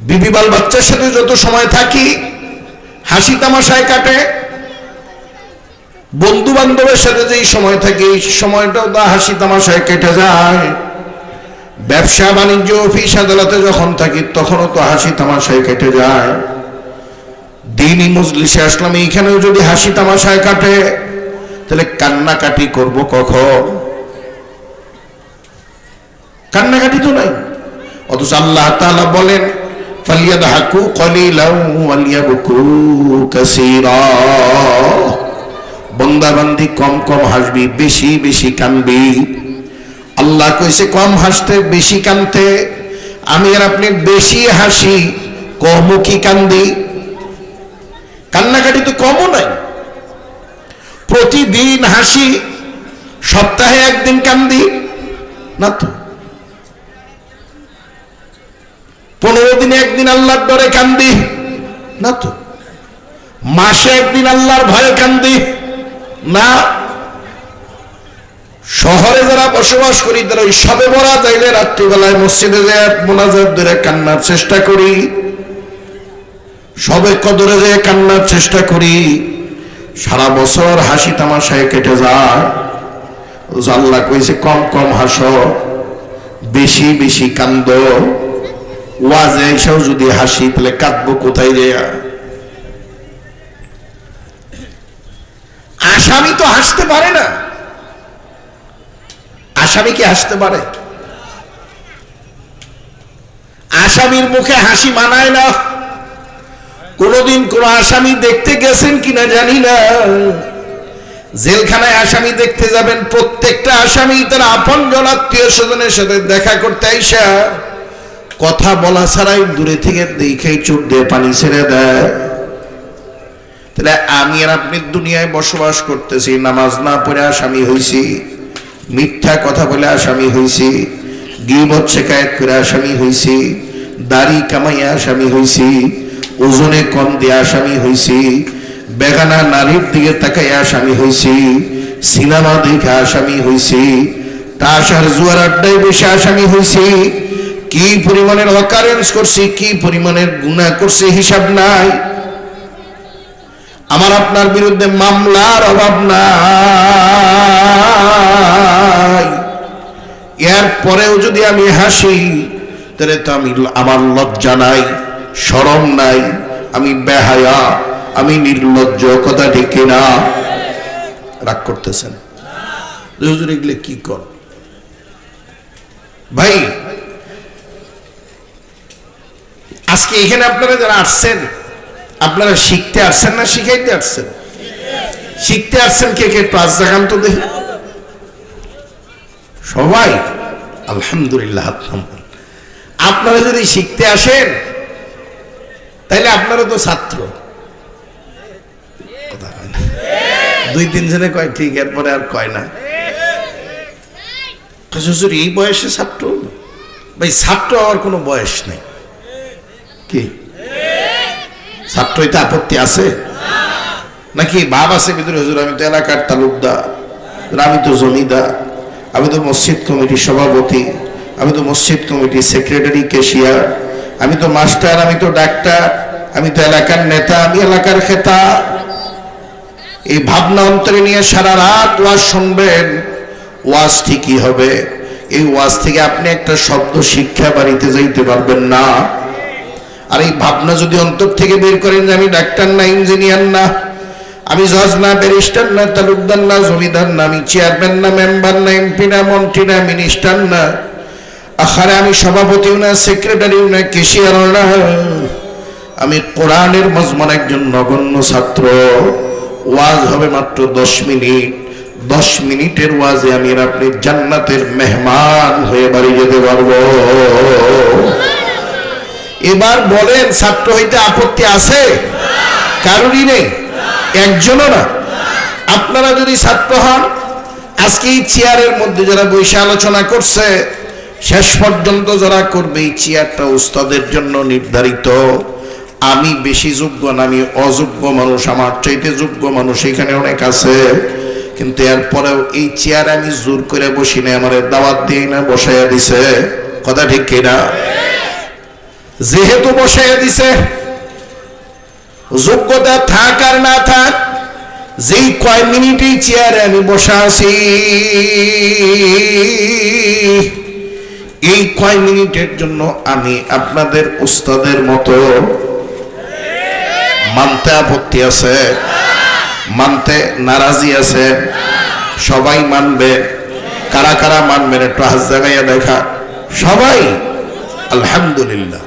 বিবি বাল বাচ্চার সাথে যত সময় থাকি হাসি তামাশায় কাটে, বন্ধু বান্ধবের সাথে যেই সময় থাকে এই সময়টাও তা হাসি তামাশায় কেটে যায়। ব্যবসা বাণিজ্য অফিস আদালতে যখন থাকি তখনও তো হাসি তামাশায় কেটে যায়। দিনই মজলিসে আসলাম, এইখানেও যদি হাসি তামাশায় কাটে তাহলে কান্নাকাটি করব কখন? কান্নাকাটি তো নাই। অথচ আল্লাহ তাআলা বলেন ফালিয়াদহাকু কলিলাও ওয়ালিয়াবকু কাসীরা, বান্দা বান্দি কম কম হাসবি, বেশি বেশি কানবি। আল্লাহ কইছে কম হাসতে বেশি কানতে, আমি আর আপনি বেশি হাসি কম কি কান্দি? কান্নাকাটি তো কমও নাই। প্রতিদিন হাসি, সপ্তাহে একদিন কান্দি না তো। 15 দিনে একদিন আল্লাহর ডরে কান্দি না তো। মাসে একদিন আল্লাহর ভয়ে কান্দি না। শহরে যারা বসবাস করি তারা ওই সবে বরাত আইলে রাত্রিবেলায় মসজিদে যায় মোনাজাত ধরে কান্নার চেষ্টা করি, সবে কদরে যায় কান্নার চেষ্টা করি, সারা বছর হাসি তামাশায় কেটে যায়। আল্লাহ কইছে কম কম হাসো, বেশি বেশি কান্দো। ওয়াজে এসেও যদি হাসি তাহলে কাঁদবো কোথায় যায়? আসামি তো হাসতে পারে না। আসামি কি হাসতে পারে? আসামির মুখে হাসি মানায় না। কোনদিন কোন আসামি দেখতে গেছেন কিনা জানি না, জেলখানায় আসামি দেখতে যাবেন, প্রত্যেকটা আসামি তার আপনজন আত্মীয় স্বজনের সাথে দেখা করতে আইসা কথা বলা ছাড়াই দূরে থেকে দেখেই চোখ দিয়ে পানি ছেড়ে দেয়। তাহলে আমি আর আপনি দুনিয়ায় বসবাস করতেছি, নামাজ না পড়ে আসামি হইছি, মিথ্যা কথা বলে আসামি হইছি, গীবত শিকায়েত করে আসামি হইছি, দাড়ি কামাইয়া আসামি হইছি, ওজনে কম দিয়ে আসামি হইছি, বেগানা নারীর দিকে তাকাইয়া আসামি হইছি, সিনেমা দেখে আসামি হইছি, তাস আর জুয়ার আড্ডায় বসে আসামি হইছি। কি পরিমাণের অকারেন্স করছি, কি পরিমাণের গুনাহ করছি হিসাব নাই। আমার আপনার বিরুদ্ধে মামলার অভাব নাই। এর পরেও যদি আমি হাসি তাহলে তো আমার লজ্জা নাই, শরম নাই, আমি বেহায়া, আমি নির্লজ্জ। কথা ঠিক কিনা? রাগ করতেছেন? হুজুর এগুলো কি কর ভাই? আজকে এখানে আপনারা যারা আসছেন, আপনারা শিখতে আসছেন না শিখাইতে আসছেন? শিখতে আসছেন কে কে? পাঁচ জাগান তো দেখি সবাই। আলহামদুলিল্লাহ। আপনারা যদি শিখতে আসেন তাহলে আপনারা তো ছাত্র। কথা কয় না, 2-3 জনে কয় ঠিক, এরপরে আর কয় না। হুজুর এই বয়সে ছাত্র? ভাই ছাত্র হওয়ার কোনো বয়স নেই। কি ছাত্র হইতে আপত্তি আছে নাকি? ভাব আছে ভিতরে, হুজুর আমি তো এলাকার তালুকদার, আমি তো জমিদার, আমি তো মসজিদ কমিটির সভাপতি, আমি তো মসজিদ কমিটির সেক্রেটারি, ক্যাশিয়ার, আমি তো মাস্টার, আমি তো ডাক্তার, আমি তো এলাকার নেতা, আমি এলাকার খেতা। এই ভাবনা অন্তরে নিয়ে সারা রাত ওয়াজ শুনবেন, ওয়াজ ঠিকই হবে। এই ওয়াজ থেকে আপনি একটা শব্দ শিক্ষা বাড়িতে যাইতে পারবেন না। আর এই ভাবনা যদি অন্তর থেকে বের করেন যে আমি ডাক্তার না, ইঞ্জিনিয়ার না, আমি জজ না, ব্যারিস্টার না, তালুকদার না, জমিদার না, আমি চেয়ারম্যান না, মেম্বার না, এমপি না, মন্ত্রী না, মিনিস্টার না, আখারে আমি সভাপতিও না, সেক্রেটারিও না, ক্যাশিয়ারও না, আমি কোরআনের মজমুন একজন নগণ্য ছাত্র। ওয়াজ হবে মাত্র 10 মিনিট। 10 মিনিটের ওয়াজে আমি আর আপনি জান্নাতের মেহমান হয়ে বাড়ি যেতে পারবো। এবার বলেন ছাত্র হইতে আপত্তি আছে? কারোরই নেই, একজনও না। আপনারা যদি ছাত্র হন, আজকে এই চেয়ারের মধ্যে যারা বসে আলোচনা করছে, শেষ পর্যন্ত যারা করবে, এই চেয়ারটা উস্তাদের জন্য নির্ধারিত। আমি বেশি যোগ্য না, আমি অযোগ্য মানুষ, আমার চাইতে যোগ্য মানুষ এখানে অনেক আছে। কিন্তু এরপরেও এই চেয়ারে আমি জোর করে বসি না, আমার দাওয়াত দিয়ে না বসাইয়া দিছে। কথা ঠিক কিনা? যেহেতু বসাইয়া দিছে, যোগ্যতা থাক আর না থাক, যেই কয় মিনিটেই চেয়ারে আমি বসা আছি, এই কয় মিনিটের জন্য আমি আপনাদের উস্তাদের মতো মানতে আপত্তি আছে, মানতে নারাজি আছে? সবাই মানবে? কারা কারা মানবেন একটু হাত জাগাইয়া দেখা। সবাই? আলহামদুলিল্লাহ।